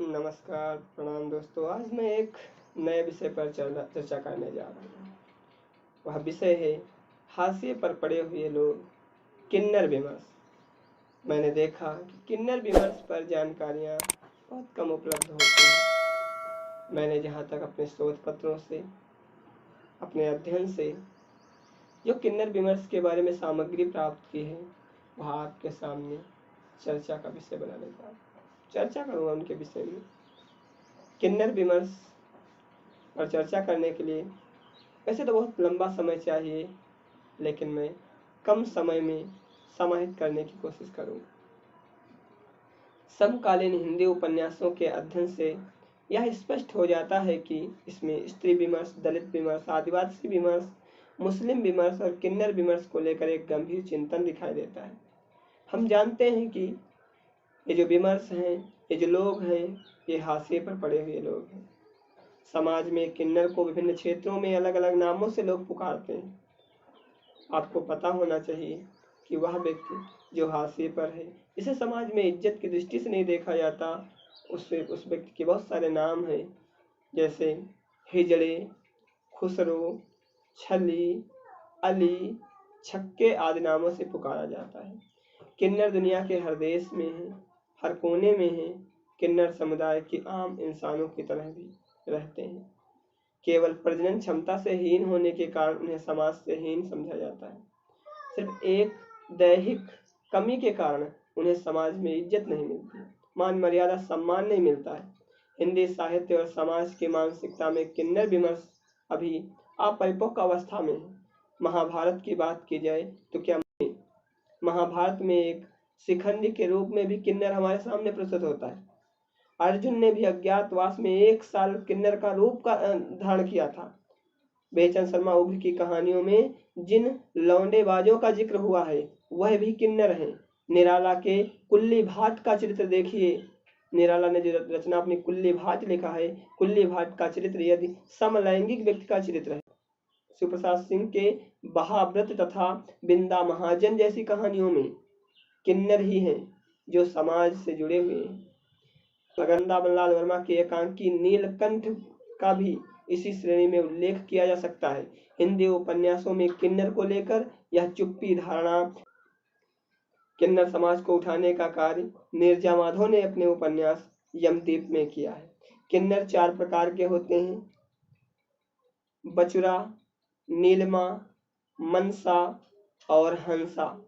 नमस्कार, प्रणाम दोस्तों। आज मैं एक नए विषय पर चर्चा करने जा रहा हूँ। वह विषय है हाशिए पर पड़े हुए लोग, किन्नर विमर्श। मैंने देखा कि किन्नर विमर्श पर जानकारियाँ बहुत कम उपलब्ध होती हैं। मैंने जहाँ तक अपने शोध पत्रों से, अपने अध्ययन से जो किन्नर विमर्श के बारे में सामग्री प्राप्त की है, वह आपके सामने चर्चा का विषय बनाने जा रहा हूँ। चर्चा करूँगा उनके विषय में। किन्नर विमर्श पर चर्चा करने के लिए वैसे तो बहुत लंबा समय चाहिए, लेकिन मैं कम समय में समाहित करने की कोशिश करूँगा। समकालीन हिंदी उपन्यासों के अध्ययन से यह स्पष्ट हो जाता है कि इसमें स्त्री विमर्श, दलित विमर्श, आदिवासी विमर्श, मुस्लिम विमर्श और किन्नर विमर्श को लेकर एक गंभीर चिंतन दिखाई देता है। हम जानते हैं कि ये जो विमर्श हैं, ये जो लोग हैं, ये हाशिए पर पड़े हुए लोग हैं। समाज में किन्नर को विभिन्न क्षेत्रों में अलग अलग नामों से लोग पुकारते हैं। आपको पता होना चाहिए कि वह व्यक्ति जो हाशिए पर है, जिसे समाज में इज्जत की दृष्टि से नहीं देखा जाता, उस व्यक्ति के बहुत सारे नाम हैं, जैसे हिजड़े, खुसरो, छली, अली, छक्के आदि नामों से पुकारा जाता है। किन्नर दुनिया के हर देश में है, हर कोने में है। किन्नर समुदाय के आम इंसानों की तरह भी रहते हैं। केवल प्रजनन क्षमता से हीन होने के कारण उन्हें समाज से हीन समझा जाता है। सिर्फ एक दैहिक कमी के कारण उन्हें समाज में इज्जत नहीं मिलती, मान मर्यादा, सम्मान नहीं मिलता है। हिंदी साहित्य और समाज की मानसिकता में किन्नर विमर्श अभी अपरिपक्व अवस्था में है। महाभारत की बात की जाए तो क्या महाभारत में एक शिखंडी के रूप में भी किन्नर हमारे सामने प्रस्तुत होता है। अर्जुन ने भी अज्ञातवास में 1 साल किन्नर का रूप का धारण किया था। बेचन शर्मा उग्र की कहानियों में जिन लौंडेबाजों का जिक्र हुआ है, वह भी किन्नर हैं। निराला के कुल्ली भाट का चरित्र देखिए। निराला ने जो रचना अपनी कुल्ली भाट लिखा है, कुल्ली भाट का चरित्र यदि समलैंगिक व्यक्ति का चरित्र है। सुप्रसाद सिंह के बहाव्रत तथा बिंदा महाजन जैसी कहानियों में किन्नर ही हैं जो समाज से जुड़े हुए हैं। वृंदावन लाल वर्मा के एकांकी नीलकंठ का भी इसी श्रेणी में उल्लेख किया जा सकता है। हिंदी उपन्यासों में किन्नर को लेकर यह चुप्पी धारणा, किन्नर समाज को उठाने का कार्य नीरजा माधव ने अपने उपन्यास यमदीप में किया है। किन्नर 4 प्रकार के होते हैं: बचुरा, नीलमा, मनसा और हंसा।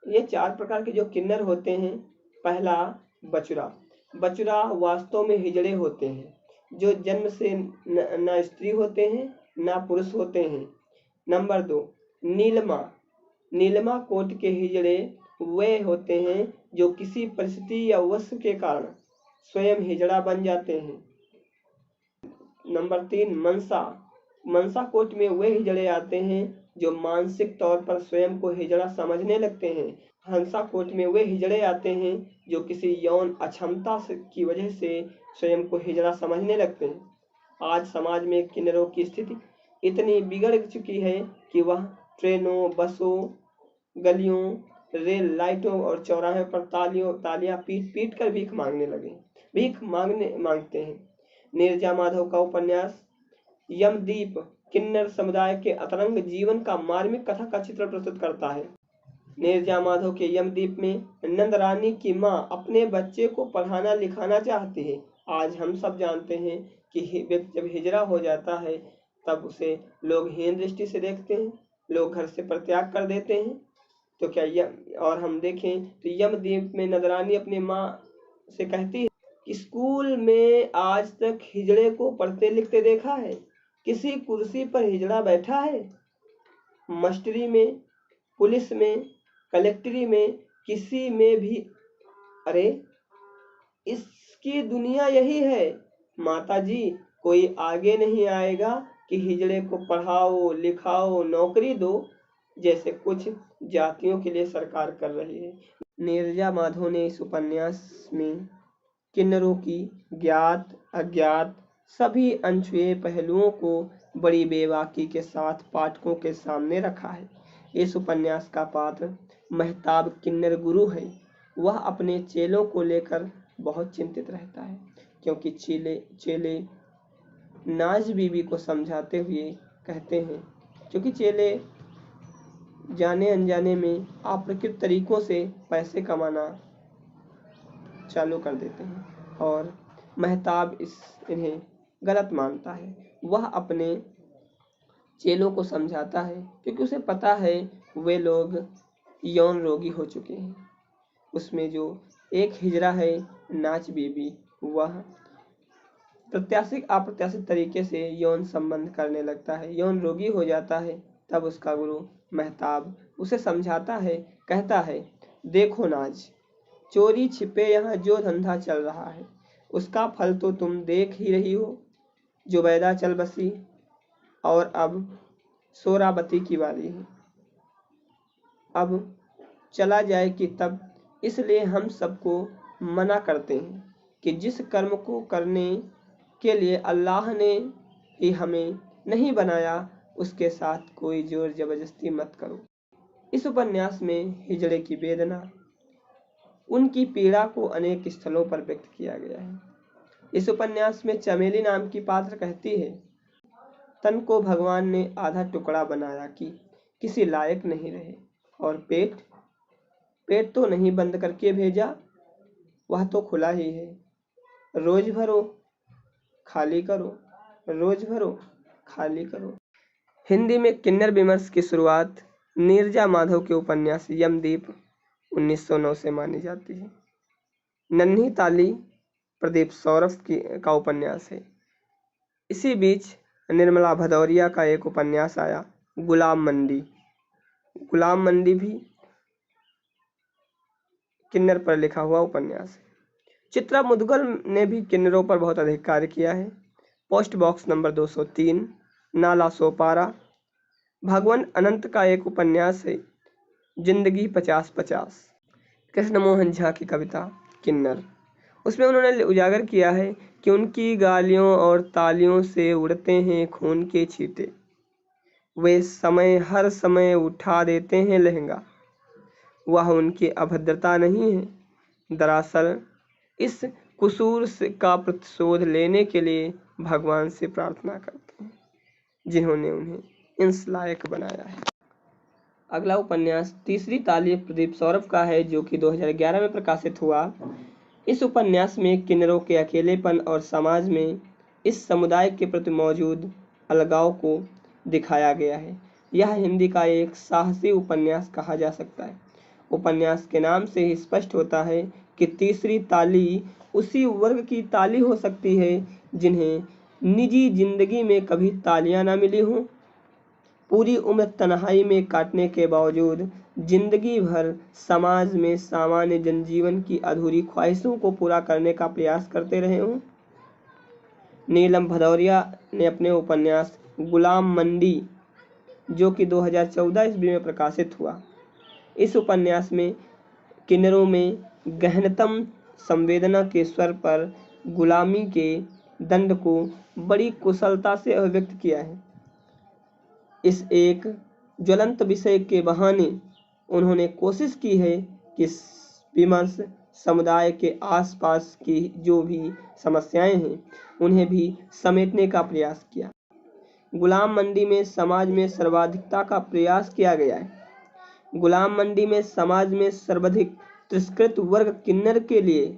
ये 4 प्रकार के जो किन्नर होते हैं। पहला, बचुरा। बचुरा वास्तव में हिजड़े होते हैं, जो जन्म से न स्त्री होते हैं न पुरुष होते हैं। नंबर 2, नीलमा। नीलमा कोट के हिजड़े वे होते हैं जो किसी परिस्थिति या वस्तु के कारण स्वयं हिजड़ा बन जाते हैं। नंबर 3, मनसा। मनसा कोट में वे हिजड़े आते हैं जो मानसिक तौर पर स्वयं को हिजड़ा समझने लगते हैं। हंसा कोट में वे हिजड़े आते हैं जो किसी यौन अक्षमता की वजह से स्वयं को हिजड़ा समझने लगते हैं। आज समाज में किन्नरों की स्थिति इतनी बिगड़ चुकी है कि वह ट्रेनों, बसों, गलियों, रेल लाइटों और चौराहे पर तालियां पीट पीट कर भीख मांगते हैं। नीरजा माधव का उपन्यास यमदीप किन्नर समुदाय के अतरंग जीवन का मार्मिक कथा का चित्र प्रस्तुत करता है। नीरजा माधव के यमदीप में नंद रानी की माँ अपने बच्चे को पढ़ाना लिखाना चाहती है। आज हम सब जानते हैं कि व्यक्ति जब हिजड़ा हो जाता है तब उसे लोग हीन दृष्टि से देखते हैं, लोग घर से परित्याग कर देते हैं। तो क्या और हम देखें तो यमदीप में नंद रानी अपनी माँ से कहती है कि स्कूल में आज तक हिजड़े को पढ़ते लिखते देखा है? किसी कुर्सी पर हिजड़ा बैठा है? मास्टरी में, पुलिस में, कलेक्टरी में, किसी में भी? अरे इसकी दुनिया यही है माता जी। कोई आगे नहीं आएगा कि हिजड़े को पढ़ाओ लिखाओ नौकरी दो, जैसे कुछ जातियों के लिए सरकार कर रही है। नीरजा माधव ने इस उपन्यास में किन्नरों की ज्ञात अज्ञात सभी अनछुए पहलुओं को बड़ी बेबाकी के साथ पाठकों के सामने रखा है। इस उपन्यास का पात्र महताब किन्नर गुरु है। वह अपने चेलों को लेकर बहुत चिंतित रहता है, क्योंकि चेले नाज बीबी को समझाते हुए कहते हैं, क्योंकि चेले जाने अनजाने में अप्रकृत तरीकों से पैसे कमाना चालू कर देते हैं और मेहताब इन्हें गलत मानता है। वह अपने चेलों को समझाता है, क्योंकि उसे पता है वे लोग यौन रोगी हो चुके हैं। उसमें जो एक हिजड़ा है नाच बीबी, वह प्रत्याशित अप्रत्याशित तरीके से यौन संबंध करने लगता है, यौन रोगी हो जाता है। तब उसका गुरु मेहताब उसे समझाता है, कहता है, देखो नाज, चोरी छिपे यहाँ जो धंधा चल रहा है, उसका फल तो तुम देख ही रही हो। जुबैदा चल बसी और अब सोराबती की बारी है। अब चला जाए कि तब, इसलिए हम सबको मना करते हैं कि जिस कर्म को करने के लिए अल्लाह ने ही हमें नहीं बनाया, उसके साथ कोई जोर जबरदस्ती मत करो। इस उपन्यास में हिजड़े की वेदना, उनकी पीड़ा को अनेक स्थलों पर व्यक्त किया गया है। इस उपन्यास में चमेली नाम की पात्र कहती है, तन को भगवान ने आधा टुकड़ा बनाया कि किसी लायक नहीं रहे, और पेट तो नहीं बंद करके भेजा, वह तो खुला ही है। रोज भरो खाली करो, रोज भरो खाली करो। हिंदी में किन्नर विमर्श की शुरुआत नीरजा माधव के उपन्यास यमदीप 1909 से मानी जाती है। नन्ही ताली प्रदीप सौरभ का उपन्यास है। इसी बीच निर्मला भदौरिया का एक उपन्यास आया, गुलाम मंडी। गुलाम मंडी भी किन्नर पर लिखा हुआ उपन्यास है। चित्रा मुदगल ने भी किन्नरों पर बहुत अधिक कार्य किया है। Post box number 203, Nala Sopara. भगवान अनंत का एक उपन्यास है, जिंदगी 50-50। कृष्ण मोहन झा की कविता किन्नर, उसमें उन्होंने उजागर किया है कि उनकी गालियों और तालियों से उड़ते हैं खून के छींटे, वे हर समय उठा देते हैं लहंगा। वह उनकी अभद्रता नहीं है, दरअसल इस कसूर का प्रतिशोध लेने के लिए भगवान से प्रार्थना करते हैं, जिन्होंने उन्हें इंस लायक बनाया है। अगला उपन्यास तीसरी ताली प्रदीप सौरभ का है, जो कि 2011 में प्रकाशित हुआ। इस उपन्यास में किन्नरों के अकेलेपन और समाज में इस समुदाय के प्रति मौजूद अलगाव को दिखाया गया है। यह हिंदी का एक साहसी उपन्यास कहा जा सकता है। उपन्यास के नाम से ही स्पष्ट होता है कि तीसरी ताली उसी वर्ग की ताली हो सकती है जिन्हें निजी जिंदगी में कभी तालियां ना मिली हों। पूरी उम्र तन्हाई में काटने के बावजूद जिंदगी भर समाज में सामान्य जनजीवन की अधूरी ख्वाहिशों को पूरा करने का प्रयास करते रहे हों। नीलम भदौरिया ने अपने उपन्यास गुलाम मंडी, जो कि 2014 ईस्वी में प्रकाशित हुआ, इस उपन्यास में किन्नरों में गहनतम संवेदना के स्वर पर गुलामी के दंड को बड़ी कुशलता से अभिव्यक्त किया है। इस एक ज्वलंत विषय के बहाने उन्होंने कोशिश की है कि विमर्श समुदाय के आसपास की जो भी समस्याएं हैं उन्हें भी समेटने का प्रयास किया। गुलाम मंडी में समाज में सर्वाधिकता का प्रयास किया गया है। गुलाम मंडी में समाज में सर्वाधिक तिरस्कृत वर्ग किन्नर के लिए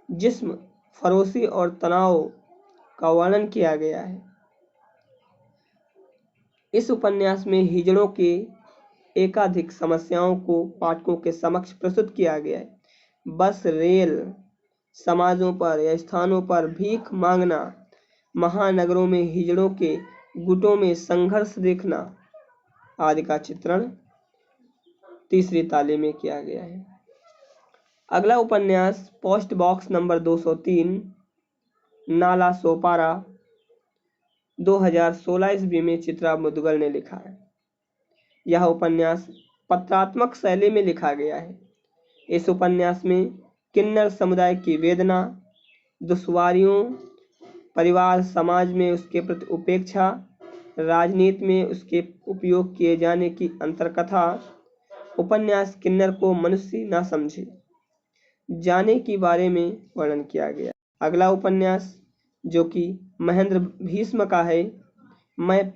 जिस्म फरोशी और तनाव का वर्णन किया गया है। इस उपन्यास में हिजड़ों के एकाधिक समस्याओं को पाठकों के समक्ष प्रस्तुत किया गया है। बस, रेल, समाजों पर या स्थानों पर भीख मांगना, महानगरों में हिजड़ों के गुटों में संघर्ष देखना आदि का चित्रण तीसरी ताली में किया गया है। अगला उपन्यास post box number 203, Nala Sopara, 2016 ईस्वी में चित्रा मुदगल ने लिखा है। यह उपन्यास पत्रात्मक शैली में लिखा गया है। इस उपन्यास में किन्नर समुदाय की वेदना, दुश्वारियों, परिवार समाज में उसके प्रति उपेक्षा, राजनीति में उसके उपयोग किए जाने की अंतरकथा, उपन्यास किन्नर को मनुष्य ना समझे, जाने के बारे में वर्णन किया गया। अगला उपन्यास जो कि महेंद्र भीष्म का है, मैं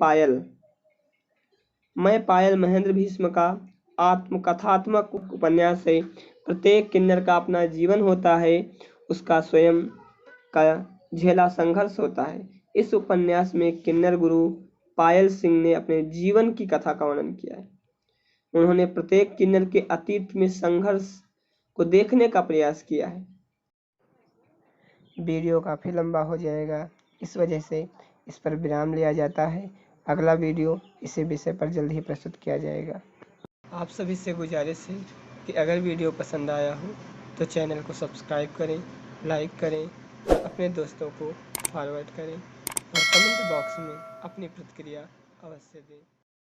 पायल महेंद्र भीष्म का आत्मकथात्मक उपन्यास है। प्रत्येक किन्नर का अपना जीवन होता है, उसका स्वयं का झेला संघर्ष होता है। इस उपन्यास में किन्नर गुरु पायल सिंह ने अपने जीवन की कथा का वर्णन किया है। उन्होंने प्रत्येक किन्नर के अतीत में संघर्ष को देखने का प्रयास किया है। वीडियो काफ़ी लंबा हो जाएगा, इस वजह से इस पर विराम लिया जाता है। अगला वीडियो इसी विषय पर जल्द ही प्रस्तुत किया जाएगा। आप सभी से गुजारिश है कि अगर वीडियो पसंद आया हो तो चैनल को सब्सक्राइब करें, लाइक करें और अपने दोस्तों को फॉरवर्ड करें और कमेंट बॉक्स में अपनी प्रतिक्रिया अवश्य दें।